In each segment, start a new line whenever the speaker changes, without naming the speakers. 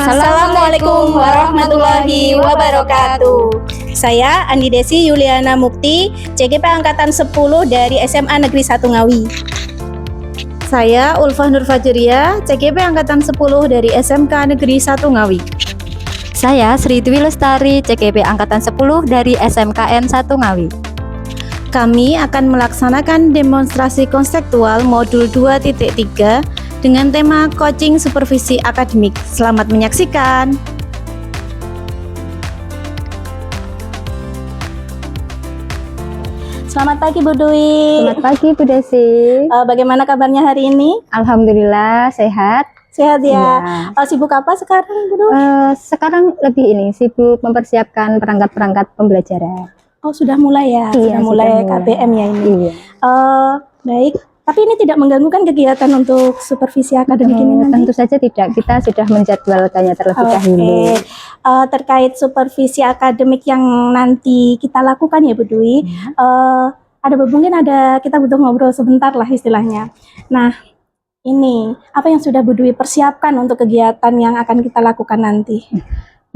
Assalamualaikum warahmatullahi wabarakatuh. Saya Andi Desi Yuliana Mukti, CGP Angkatan 10 dari SMA Negeri 1 Ngawi.
Saya Ulfah Nur Fajria, CGP Angkatan 10 dari SMK Negeri 1 Ngawi.
Saya Sri Dwi Lestari, CGP Angkatan 10 dari SMKN 1 Ngawi.
Kami akan melaksanakan demonstrasi konseptual modul 2.3 dengan tema coaching supervisi akademik. Selamat menyaksikan.
Selamat pagi Bu Dwi.
Selamat pagi Bu Desi.
Bagaimana kabarnya hari ini?
Alhamdulillah sehat.
Sehat ya.
Iya.
Sibuk apa sekarang Bu Dwi?
Sekarang lebih sibuk mempersiapkan perangkat-perangkat pembelajaran.
Oh sudah mulai ya?
Iya,
sudah mulai KBM ya ini?
Iya.
Baik. Tapi ini tidak mengganggukan kegiatan untuk supervisi akademik ini nanti?
Tentu saja tidak, kita sudah menjadwalkannya terlebih dahulu.
Terkait supervisi akademik yang nanti kita lakukan ya Bu Dwi, mungkin kita butuh ngobrol sebentar lah istilahnya. Nah ini, apa yang sudah Bu Dwi persiapkan untuk kegiatan yang akan kita lakukan nanti?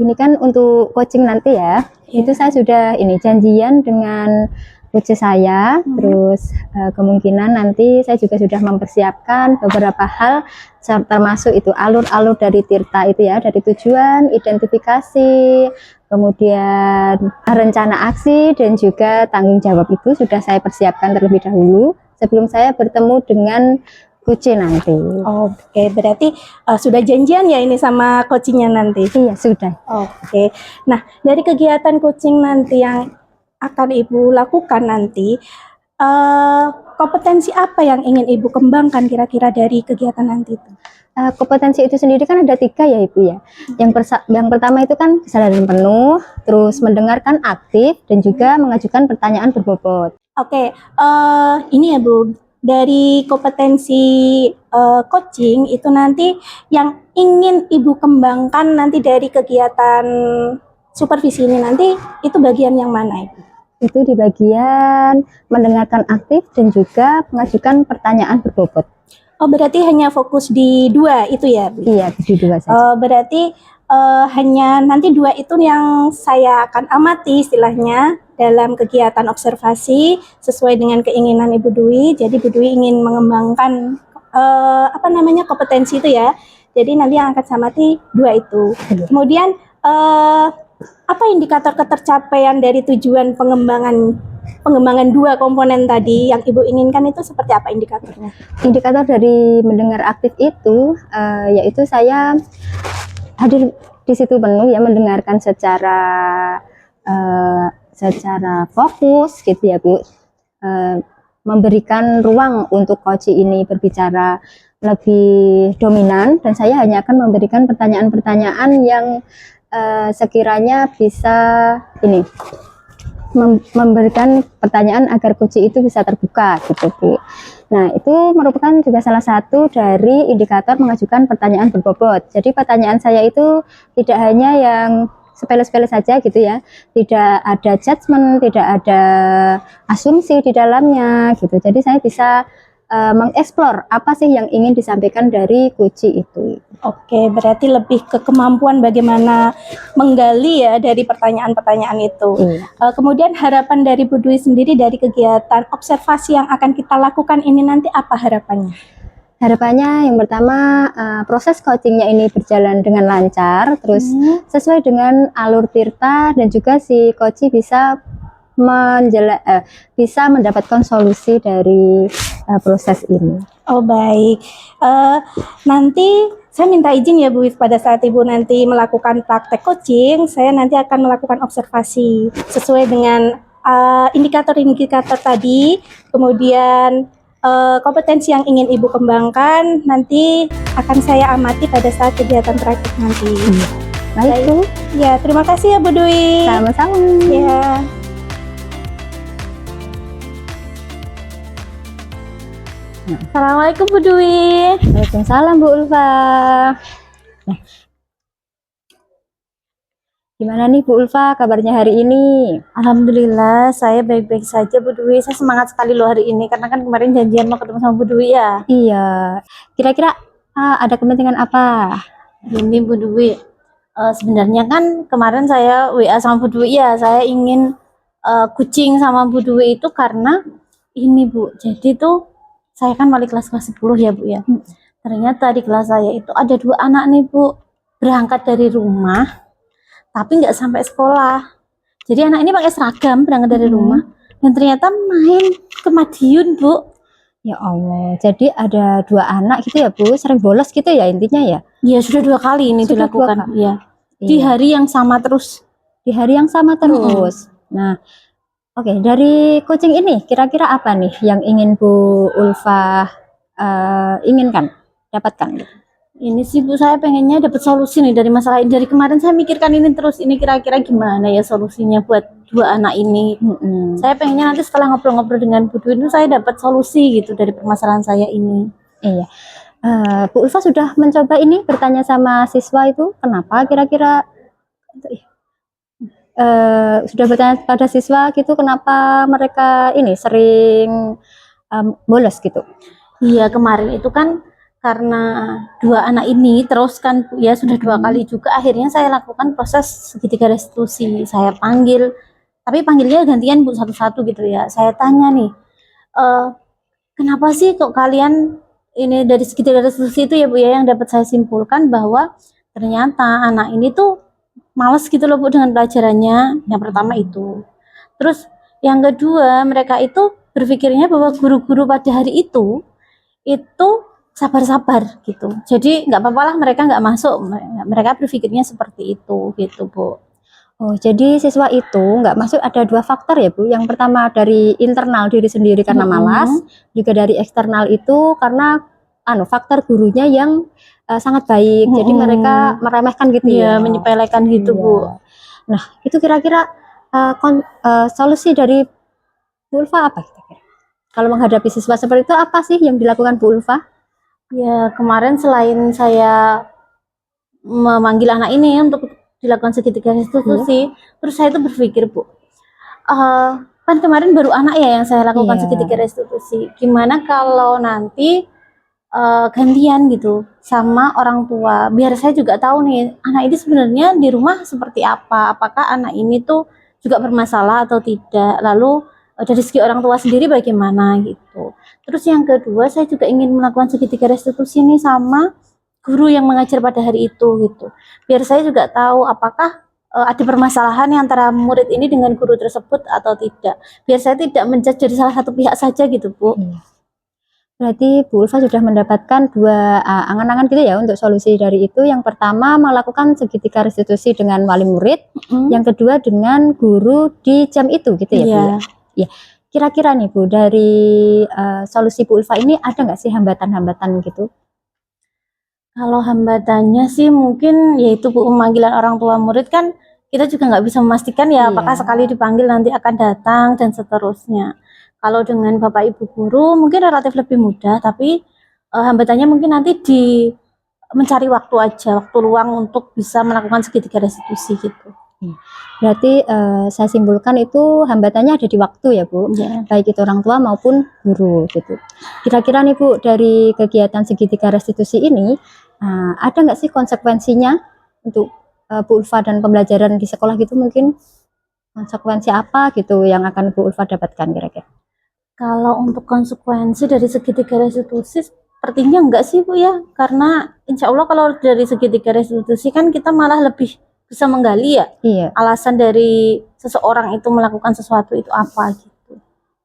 Ini kan untuk coaching nanti ya, itu saya sudah janjian dengan coach saya, terus kemungkinan nanti saya juga sudah mempersiapkan beberapa hal, termasuk itu alur-alur dari Tirta itu ya, dari tujuan, identifikasi, kemudian rencana aksi, dan juga tanggung jawab itu sudah saya persiapkan terlebih dahulu sebelum saya bertemu dengan coach nanti.
Oke, berarti sudah janjian ya ini sama coachingnya nanti?
Iya, sudah.
Oke, nah dari kegiatan coaching nanti yang akan Ibu lakukan nanti, kompetensi apa yang ingin Ibu kembangkan kira-kira dari kegiatan nanti itu?
Kompetensi itu sendiri kan ada 3 ya Ibu ya. Yang pertama itu kan kesadaran penuh, terus mendengarkan aktif, dan juga mengajukan pertanyaan berbobot.
Oke, ini ya Bu, dari kompetensi coaching itu nanti yang ingin Ibu kembangkan nanti dari kegiatan supervisi ini nanti, itu bagian yang mana Ibu?
Itu di bagian mendengarkan aktif dan juga mengajukan pertanyaan berbobot.
Oh, berarti hanya fokus di 2 itu ya Bu?
Iya, di 2 saja.
Berarti hanya nanti 2 itu yang saya akan amati istilahnya dalam kegiatan observasi sesuai dengan keinginan Ibu Dwi. Jadi Bu Dwi ingin mengembangkan kompetensi itu ya. Jadi nanti yang akan saya amati 2 itu. Kemudian apa indikator ketercapaian dari tujuan pengembangan 2 komponen tadi yang Ibu inginkan itu seperti apa indikatornya? Indikator
dari mendengar aktif itu yaitu saya hadir di situ penuh ya, mendengarkan secara fokus gitu ya Bu, memberikan ruang untuk coach ini berbicara lebih dominan, dan saya hanya akan memberikan pertanyaan-pertanyaan yang sekiranya bisa memberikan pertanyaan agar coach itu bisa terbuka gitu Bu. Nah itu merupakan juga salah satu dari indikator mengajukan pertanyaan berbobot. Jadi pertanyaan saya itu tidak hanya yang sepele-sepele saja gitu ya, tidak ada judgement, tidak ada asumsi di dalamnya gitu. Jadi saya bisa mengeksplor apa sih yang ingin disampaikan dari coach itu.
Oke, berarti lebih ke kemampuan bagaimana menggali ya dari pertanyaan-pertanyaan itu. Kemudian harapan dari Bu Dwi sendiri dari kegiatan observasi yang akan kita lakukan ini nanti apa harapannya?
Harapannya yang pertama proses coachingnya ini berjalan dengan lancar, terus sesuai dengan alur Tirta, dan juga si coach bisa mendapatkan solusi dari proses ini.
Oh baik, nanti saya minta izin ya Bu, pada saat Ibu nanti melakukan praktek coaching, saya nanti akan melakukan observasi sesuai dengan indikator-indikator tadi, kemudian kompetensi yang ingin Ibu kembangkan nanti akan saya amati pada saat kegiatan praktek nanti.
Baik.
Ya, terima kasih ya Bu Dwi.
Sama-sama.
Ya. Assalamualaikum Bu Dwi.
Waalaikumsalam Bu Ulfa. Gimana nih Bu Ulfa kabarnya hari ini?
Alhamdulillah saya baik-baik saja Bu Dwi. Saya semangat sekali loh hari ini karena kan kemarin janjian mau ketemu sama Bu Dwi ya.
Iya. Kira-kira ada kepentingan apa?
Ini Bu Dwi, sebenarnya kan kemarin saya WA sama Bu Dwi ya, saya ingin kucing sama Bu Dwi itu karena ini Bu. Jadi tuh saya kan wali kelas 10 ya Bu ya. Ternyata di kelas saya itu ada 2 anak nih Bu, berangkat dari rumah tapi nggak sampai sekolah. Jadi anak ini pakai seragam berangkat dari rumah dan ternyata main ke Madiun Bu.
Ya Allah, jadi ada 2 anak gitu ya Bu, sering bolos gitu ya intinya ya?
Ya sudah 2 kali ini
Sudah 2
dilakukan.
kali?
Ya. Di
Iya.
hari yang sama terus.
Di hari yang sama terus. Nah, oke, dari kucing ini kira-kira apa nih yang ingin Bu Ulfa inginkan, dapatkan?
Ini sih Bu, saya pengennya dapat solusi nih dari masalah ini. Dari kemarin saya mikirkan ini terus, ini kira-kira gimana ya solusinya buat 2 anak ini. Saya pengennya nanti setelah ngobrol-ngobrol dengan Bu Dwi itu saya dapat solusi gitu dari permasalahan saya ini.
Iya. Bu Ulfa sudah mencoba ini bertanya sama siswa itu kenapa kira-kira sudah bertanya pada siswa gitu kenapa mereka ini sering bolos gitu?
Iya, kemarin itu kan karena 2 anak ini terus kan Bu, ya sudah 2 kali juga akhirnya saya lakukan proses segitiga restitusi. Saya panggil, tapi panggilnya gantian Bu satu-satu gitu ya. Saya tanya nih, kenapa sih kok kalian ini dari segitiga restitusi itu ya Bu ya, yang dapat saya simpulkan bahwa ternyata anak ini tuh males gitu loh Bu dengan pelajarannya. Yang pertama itu. Terus yang kedua, mereka itu berpikirnya bahwa guru-guru pada hari itu sabar-sabar gitu. Jadi nggak apa-apa lah mereka nggak masuk. Mereka berpikirnya seperti itu gitu Bu.
Oh, jadi siswa itu nggak masuk ada 2 faktor ya Bu. Yang pertama dari internal diri sendiri karena malas, juga dari eksternal itu karena faktor gurunya yang sangat baik. Jadi mereka meremehkan gitu
Iya,
ya.
menyepelekan gitu
Iya.
Bu.
Nah, itu kira-kira solusi dari Bu Ulfa apa kira-kira? Kalau menghadapi siswa seperti itu apa sih yang dilakukan Bu Ulfa?
Ya, kemarin selain saya memanggil anak ini untuk dilakukan segitiga restitusi, terus saya tuh berpikir Bu, kan kemarin baru anak ya yang saya lakukan segitiga restitusi. Gimana kalau nanti gantian gitu sama orang tua, biar saya juga tahu nih anak ini sebenarnya di rumah seperti apa, apakah anak ini tuh juga bermasalah atau tidak, lalu dari segi orang tua sendiri bagaimana gitu. Terus yang kedua, saya juga ingin melakukan segitiga restitusi nih sama guru yang mengajar pada hari itu gitu, biar saya juga tahu apakah ada permasalahan antara murid ini dengan guru tersebut atau tidak, biar saya tidak menjudge dari salah satu pihak saja gitu Bu.
Berarti Bu Ulfa sudah mendapatkan 2 angan-angan gitu ya untuk solusi dari itu. Yang pertama melakukan segitiga restitusi dengan wali murid, yang kedua dengan guru di jam itu gitu ya Bu ya. Ya. Kira-kira nih Bu, dari solusi Bu Ulfa ini ada nggak sih hambatan-hambatan gitu?
Kalau hambatannya sih mungkin yaitu Bu, pemanggilan orang tua murid kan kita juga nggak bisa memastikan ya apakah sekali dipanggil nanti akan datang dan seterusnya. Kalau dengan Bapak Ibu guru mungkin relatif lebih mudah, tapi hambatannya mungkin nanti di mencari waktu aja, waktu luang untuk bisa melakukan segitiga restitusi gitu.
Berarti saya simpulkan itu hambatannya ada di waktu ya Bu, baik itu orang tua maupun guru gitu. Kira-kira nih Bu, dari kegiatan segitiga restitusi ini ada nggak sih konsekuensinya untuk Bu Ulfa dan pembelajaran di sekolah gitu, mungkin konsekuensi apa gitu yang akan Bu Ulfa dapatkan kira-kira?
Kalau untuk konsekuensi dari segitiga restitusi sepertinya enggak sih Bu ya, karena insya Allah kalau dari segitiga restitusi kan kita malah lebih bisa menggali ya alasan dari seseorang itu melakukan sesuatu itu apa gitu.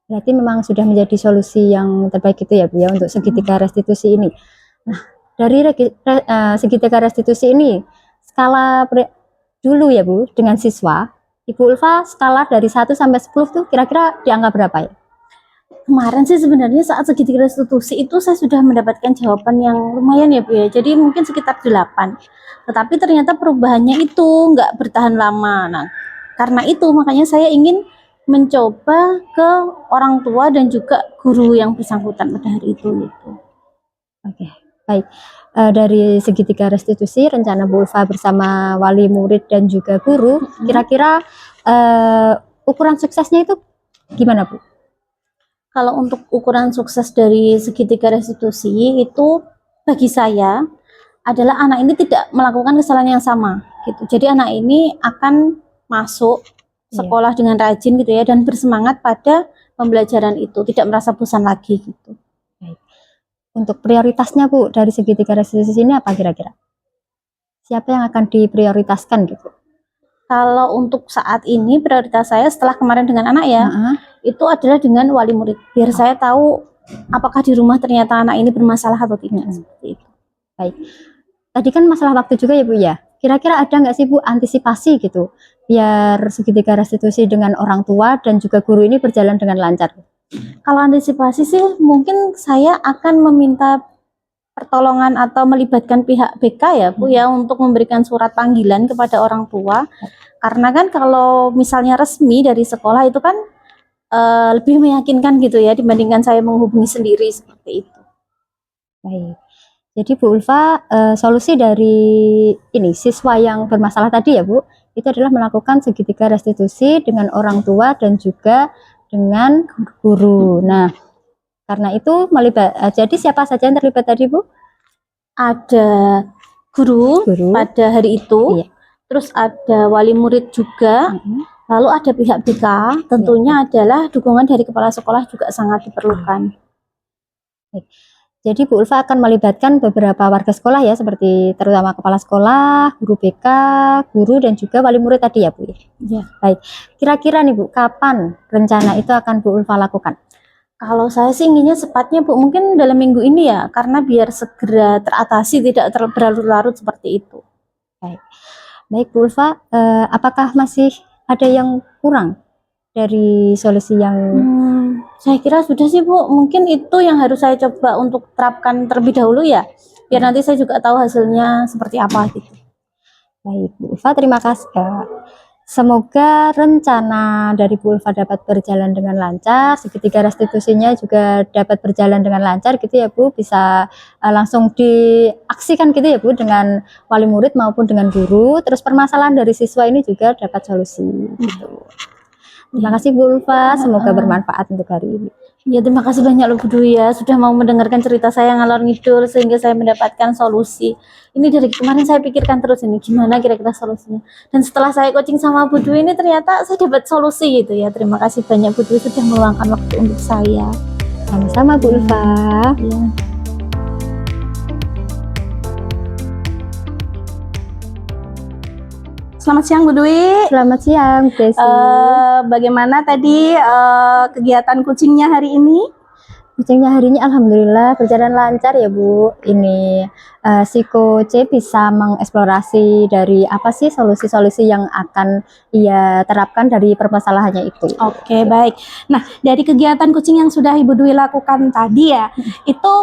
Berarti memang sudah menjadi solusi yang terbaik itu ya Bu ya untuk segitiga restitusi ini. Nah, dari segitiga restitusi ini skala dulu ya Bu dengan siswa, Ibu Ulfa skala dari 1 sampai 10 tuh kira-kira di angka berapa ya?
Kemarin sih sebenarnya saat segitiga restitusi itu saya sudah mendapatkan jawaban yang lumayan ya Bu ya, jadi mungkin sekitar 8. Tetapi ternyata perubahannya itu nggak bertahan lama. Nah, karena itu makanya saya ingin mencoba ke orang tua dan juga guru yang bersangkutan pada hari itu gitu.
Oke, baik. Dari segitiga restitusi rencana Bu Ulfa bersama wali murid dan juga guru, kira-kira ukuran suksesnya itu gimana Bu?
Kalau untuk ukuran sukses dari segitiga restitusi itu bagi saya adalah anak ini tidak melakukan kesalahan yang sama
gitu. Jadi anak ini akan masuk
Iya.
sekolah dengan rajin gitu ya, dan bersemangat pada pembelajaran itu, tidak merasa bosan lagi gitu.
Untuk prioritasnya Bu, dari segi 3 restitusi ini apa kira-kira? Siapa yang akan diprioritaskan gitu?
Kalau untuk saat ini prioritas saya setelah kemarin dengan anak ya,
Heeh.
itu adalah dengan wali murid. Biar saya tahu apakah di rumah ternyata anak ini bermasalah atau tidak. Seperti itu.
Baik. Tadi kan masalah waktu juga ya Bu ya. Kira-kira ada nggak sih Bu antisipasi gitu biar segitiga restitusi dengan orang tua dan juga guru ini berjalan dengan lancar?
Kalau antisipasi sih mungkin saya akan meminta pertolongan atau melibatkan pihak BK ya Bu ya, untuk memberikan surat panggilan kepada orang tua. Karena kan kalau misalnya resmi dari sekolah itu kan lebih meyakinkan gitu ya dibandingkan saya menghubungi sendiri seperti itu.
Baik. Jadi Bu Ulfa, solusi dari ini siswa yang bermasalah tadi ya Bu, itu adalah melakukan segitiga restitusi dengan orang tua dan juga dengan guru. Nah, karena itu jadi siapa saja yang terlibat tadi Bu?
Ada guru
Guru.
pada hari itu,
Iya.
terus ada wali murid juga, lalu ada pihak BK, tentunya adalah dukungan dari kepala sekolah juga sangat diperlukan.
Baik. Jadi Bu Ulfa akan melibatkan beberapa warga sekolah ya, seperti terutama kepala sekolah, guru BK, guru dan juga wali murid tadi ya Bu.
Ya.
Baik. Kira-kira nih Bu, kapan rencana itu akan Bu Ulfa lakukan?
Kalau saya sih inginnya sepatnya Bu, mungkin dalam minggu ini ya, karena biar segera teratasi, tidak berlarut-larut seperti itu.
Baik Bu Ulfa, apakah masih ada yang kurang dari solusi yang
Saya kira sudah sih Bu, mungkin itu yang harus saya coba untuk terapkan terlebih dahulu ya, biar nanti saya juga tahu hasilnya seperti apa gitu.
baik Bu Ulfa, terima kasih. Semoga rencana dari Bu Ulfa dapat berjalan dengan lancar, segitiga restitusinya juga dapat berjalan dengan lancar gitu ya Bu, bisa langsung diaksikan gitu ya Bu dengan wali murid maupun dengan guru, terus permasalahan dari siswa ini juga dapat solusi gitu. Terima kasih Bu Ulfa, semoga bermanfaat untuk hari ini.
Ya, terima kasih banyak loh Bu Dwi ya, sudah mau mendengarkan cerita saya ngalor ngidul sehingga saya mendapatkan solusi. Ini dari kemarin saya pikirkan terus ini gimana kira-kira solusinya. Dan setelah saya coaching sama Bu Dwi ini ternyata saya dapat solusi gitu ya. Terima kasih banyak Bu Dwi sudah meluangkan waktu untuk saya.
Sama-sama Bu Ulfa.
Ya. Selamat siang Bu Dwi.
Selamat siang Desi.
Bagaimana tadi kegiatan coachingnya hari ini?
Coachingnya hari ini alhamdulillah berjalan lancar ya Bu. Ini si coach bisa mengeksplorasi dari apa sih solusi-solusi yang akan ia terapkan dari permasalahannya itu.
Oke, baik. Nah, dari kegiatan coaching yang sudah Ibu Dwi lakukan tadi ya, itu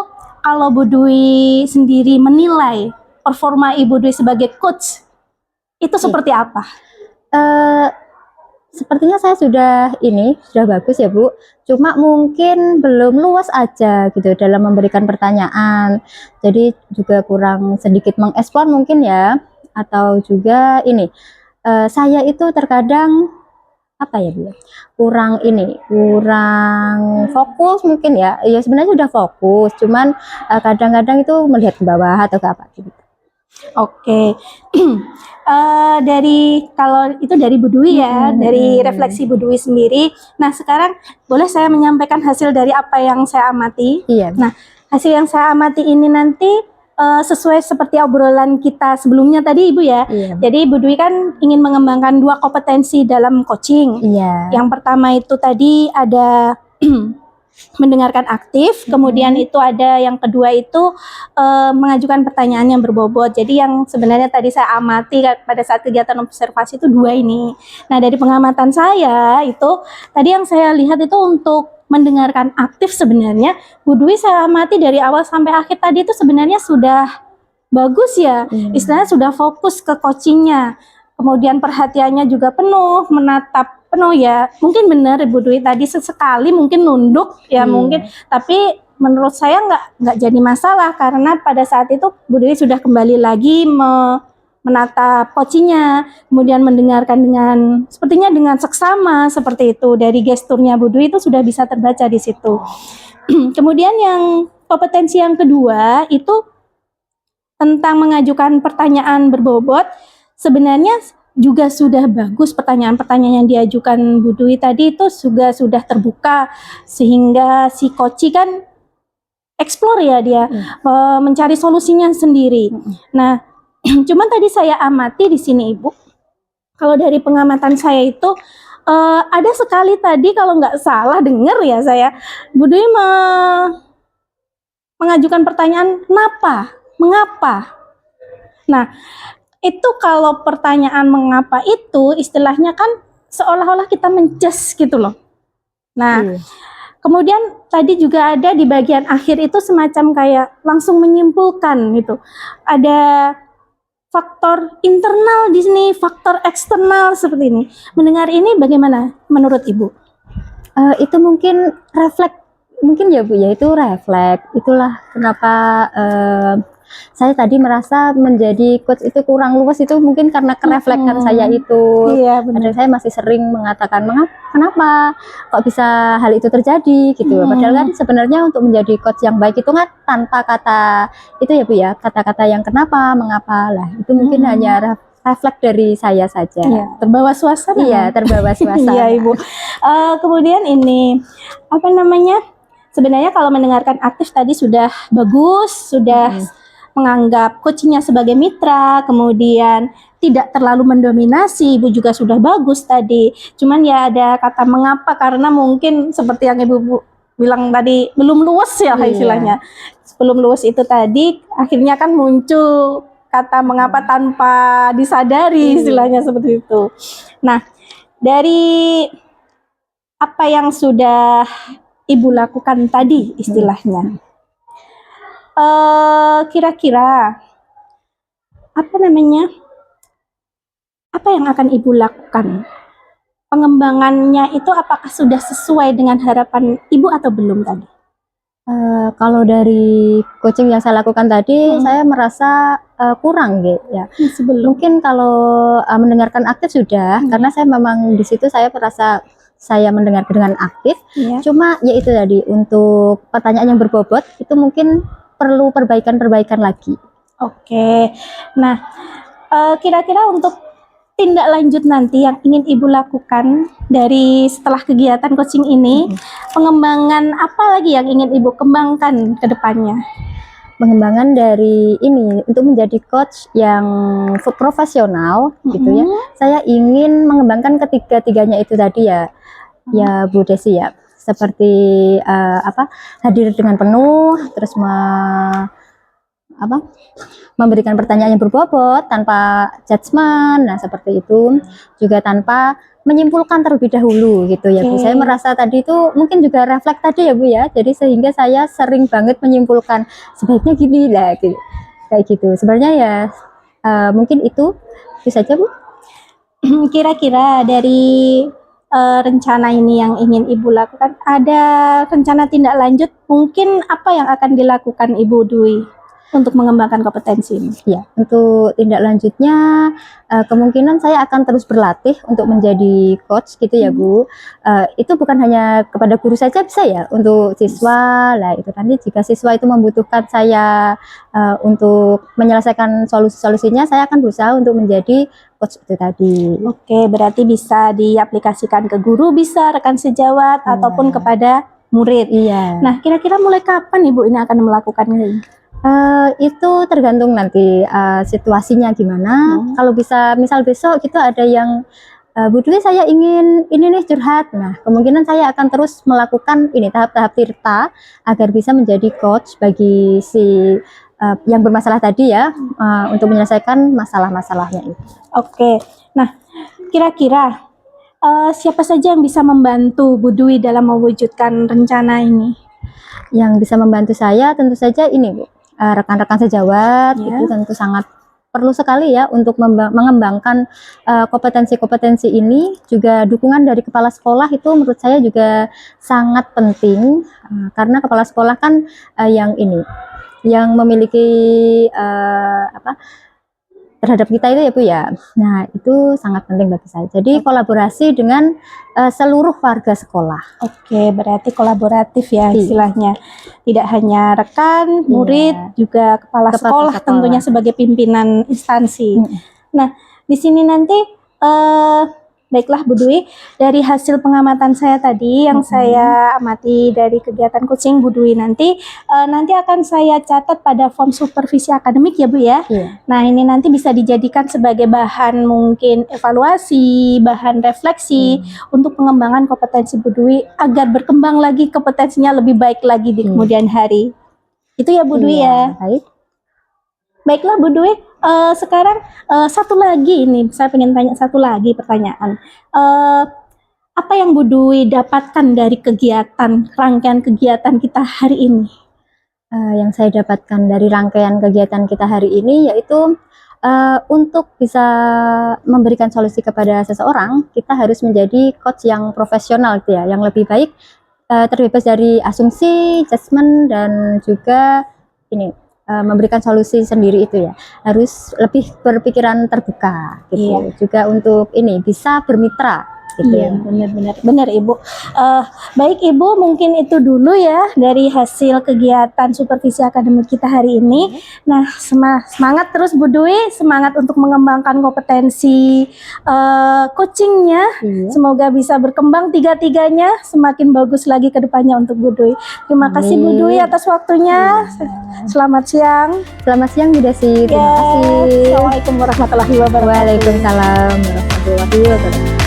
kalau Bu Dwi sendiri menilai performa Ibu Dwi sebagai coach itu seperti apa?
Sepertinya saya sudah bagus ya Bu. Cuma mungkin belum luas aja gitu dalam memberikan pertanyaan. Jadi juga kurang sedikit mengeksplor mungkin ya. Atau juga saya itu terkadang apa ya Bu? Kurang fokus mungkin ya. Ya sebenarnya sudah fokus, cuman kadang-kadang itu melihat ke bawah atau ke apa gitu.
Oke. Kalau itu dari Bu Dwi ya, dari refleksi Bu Dwi sendiri. Nah, sekarang boleh saya menyampaikan hasil dari apa yang saya amati?
Iya.
Nah, hasil yang saya amati ini nanti sesuai seperti obrolan kita sebelumnya tadi Ibu ya.
Iya.
Jadi Bu Dwi kan ingin mengembangkan 2 kompetensi dalam coaching.
Iya.
Yang pertama itu tadi ada mendengarkan aktif, kemudian itu ada yang kedua itu mengajukan pertanyaan yang berbobot. Jadi yang sebenarnya tadi saya amati pada saat kegiatan observasi itu 2 ini. Nah, dari pengamatan saya itu tadi yang saya lihat itu untuk mendengarkan aktif sebenarnya Bu Dwi saya amati dari awal sampai akhir tadi itu sebenarnya sudah bagus ya. Istilahnya sudah fokus ke coachingnya. Kemudian perhatiannya juga penuh, menatap penuh ya. Mungkin benar Ibu Dwi tadi sesekali mungkin nunduk ya mungkin, tapi menurut saya nggak jadi masalah karena pada saat itu Bu Dwi sudah kembali lagi menatap coachingnya, kemudian mendengarkan sepertinya dengan seksama seperti itu. Dari gesturnya Bu Dwi itu sudah bisa terbaca di situ. Kemudian yang kompetensi yang kedua itu tentang mengajukan pertanyaan berbobot. sebenarnya juga sudah bagus, pertanyaan-pertanyaan yang diajukan Bu Dwi tadi itu juga sudah terbuka sehingga si Koci kan explore ya dia mencari solusinya sendiri. Nah, cuman tadi saya amati di sini Ibu, kalau dari pengamatan saya itu ada sekali tadi kalau nggak salah dengar ya saya, Bu Dwi mengajukan pertanyaan kenapa, mengapa. Nah, itu kalau pertanyaan mengapa itu istilahnya kan seolah-olah kita mences gitu loh. Nah, kemudian tadi juga ada di bagian akhir itu semacam kayak langsung menyimpulkan gitu. Ada faktor internal di sini, faktor eksternal seperti ini. Mendengar ini bagaimana menurut Ibu?
Itu mungkin refleks, mungkin ya Bu ya, itu refleks. Itulah kenapa saya tadi merasa menjadi coach itu kurang luas, itu mungkin karena kereflekkan saya itu.
Iya, benar.
Padahal saya masih sering mengatakan kenapa kok bisa hal itu terjadi gitu. Padahal kan sebenarnya untuk menjadi coach yang baik itu kan tanpa kata itu ya Bu ya, kata-kata yang kenapa, mengapa lah. Itu mungkin hanya refleks dari saya saja.
Iya, terbawa suasana.
Iya, terbawa suasana.
Iya Ibu. Kemudian ini apa namanya? Sebenarnya kalau mendengarkan aktif tadi sudah bagus, sudah menganggap coachingnya sebagai mitra, kemudian tidak terlalu mendominasi, Ibu juga sudah bagus tadi. Cuman ya ada kata mengapa, karena mungkin seperti yang Ibu bilang tadi belum luas ya istilahnya. Belum luas itu tadi akhirnya kan muncul kata mengapa tanpa disadari, istilahnya seperti itu. Nah, dari apa yang sudah Ibu lakukan tadi istilahnya, kira-kira apa namanya, apa yang akan Ibu lakukan? Pengembangannya itu apakah sudah sesuai dengan harapan Ibu atau belum tadi?
Kalau dari coaching yang saya lakukan tadi, saya merasa kurang gitu ya. Mungkin kalau mendengarkan aktif sudah, karena saya memang di situ saya merasa saya mendengar dengan aktif. Cuma ya itu tadi, untuk pertanyaan yang berbobot itu mungkin perlu perbaikan lagi.
Oke. Nah, kira-kira untuk tindak lanjut nanti yang ingin Ibu lakukan dari setelah kegiatan coaching ini, pengembangan apa lagi yang ingin Ibu kembangkan ke depannya?
Pengembangan dari ini untuk menjadi coach yang profesional gitu ya. Saya ingin mengembangkan ketiga-tiganya itu tadi ya. Ya Bu Desi ya. Seperti hadir dengan penuh, terus memberikan pertanyaan yang berbobot tanpa judgement, nah seperti itu, juga tanpa menyimpulkan terlebih dahulu gitu ya Bu. Saya merasa tadi itu mungkin juga refleks tadi ya Bu ya, jadi sehingga saya sering banget menyimpulkan sebaiknya gini lah gitu. Kayak gitu sebenarnya ya, mungkin itu saja Bu.
Kira-kira dari rencana ini yang ingin Ibu lakukan, ada rencana tindak lanjut mungkin apa yang akan dilakukan Ibu Dwi untuk mengembangkan kompetensi ini?
Ya, untuk tindak lanjutnya kemungkinan saya akan terus berlatih untuk menjadi coach gitu ya Bu. Itu bukan hanya kepada guru saja, bisa ya untuk siswa lah. Itu nanti jika siswa itu membutuhkan saya untuk menyelesaikan solusinya, saya akan berusaha untuk menjadi coach itu tadi.
Oke, berarti bisa diaplikasikan ke guru, bisa rekan sejawat, ataupun kepada murid.
Iya.
Nah, kira-kira mulai kapan Ibu ini akan melakukan ini?
Itu tergantung nanti situasinya gimana. Kalau bisa misal besok gitu ada yang Bu Dwi saya ingin ini nih curhat, nah kemungkinan saya akan terus melakukan ini tahap-tahap tirta agar bisa menjadi coach bagi si yang bermasalah tadi ya, untuk menyelesaikan masalah-masalahnya itu.
Oke, nah kira-kira siapa saja yang bisa membantu Bu Dwi dalam mewujudkan rencana ini?
Yang bisa membantu saya tentu saja ini Bu, rekan-rekan sejawat itu tentu sangat perlu sekali ya untuk mengembangkan kompetensi-kompetensi ini. Juga dukungan dari kepala sekolah itu menurut saya juga sangat penting, karena kepala sekolah kan yang yang memiliki terhadap kita itu ya Bu ya. Nah itu sangat penting bagi saya. Jadi kolaborasi dengan seluruh warga sekolah.
Oke, berarti kolaboratif ya istilahnya. Tidak hanya rekan, murid, juga kepala sekolah tentunya sebagai pimpinan instansi. Nah, di sini nanti baiklah Bu Dwi, dari hasil pengamatan saya tadi yang saya amati dari kegiatan coaching Bu Dwi nanti akan saya catat pada form supervisi akademik ya Bu ya.
Iya.
Nah ini nanti bisa dijadikan sebagai bahan mungkin evaluasi, bahan refleksi untuk pengembangan kompetensi Bu Dwi agar berkembang lagi kompetensinya lebih baik lagi di kemudian hari. Itu ya Bu Dwi ya.
Baik.
Baiklah Bu Dwi, sekarang satu lagi ini, saya pengen tanya satu lagi pertanyaan. Apa yang Bu Dwi dapatkan dari rangkaian kegiatan kita hari ini?
Yang saya dapatkan dari rangkaian kegiatan kita hari ini yaitu untuk bisa memberikan solusi kepada seseorang, kita harus menjadi coach yang profesional gitu ya, yang lebih baik, terbebas dari asumsi, judgement, dan juga ini memberikan solusi sendiri itu ya, harus lebih berpikiran terbuka gitu. Juga untuk ini bisa bermitra gitu ya.
Benar Ibu. Baik Ibu, mungkin itu dulu ya dari hasil kegiatan supervisi akademik kita hari ini. Nah, semangat terus Bu Dwi, semangat untuk mengembangkan kompetensi coachingnya. Semoga bisa berkembang tiga-tiganya, semakin bagus lagi ke depannya untuk Bu Dwi. Terima kasih Bu Dwi atas waktunya. Selamat siang.
Selamat siang Bu Desi. Terima kasih.
Assalamualaikum warahmatullahi wabarakatuh.
Waalaikumsalam warahmatullahi wabarakatuh.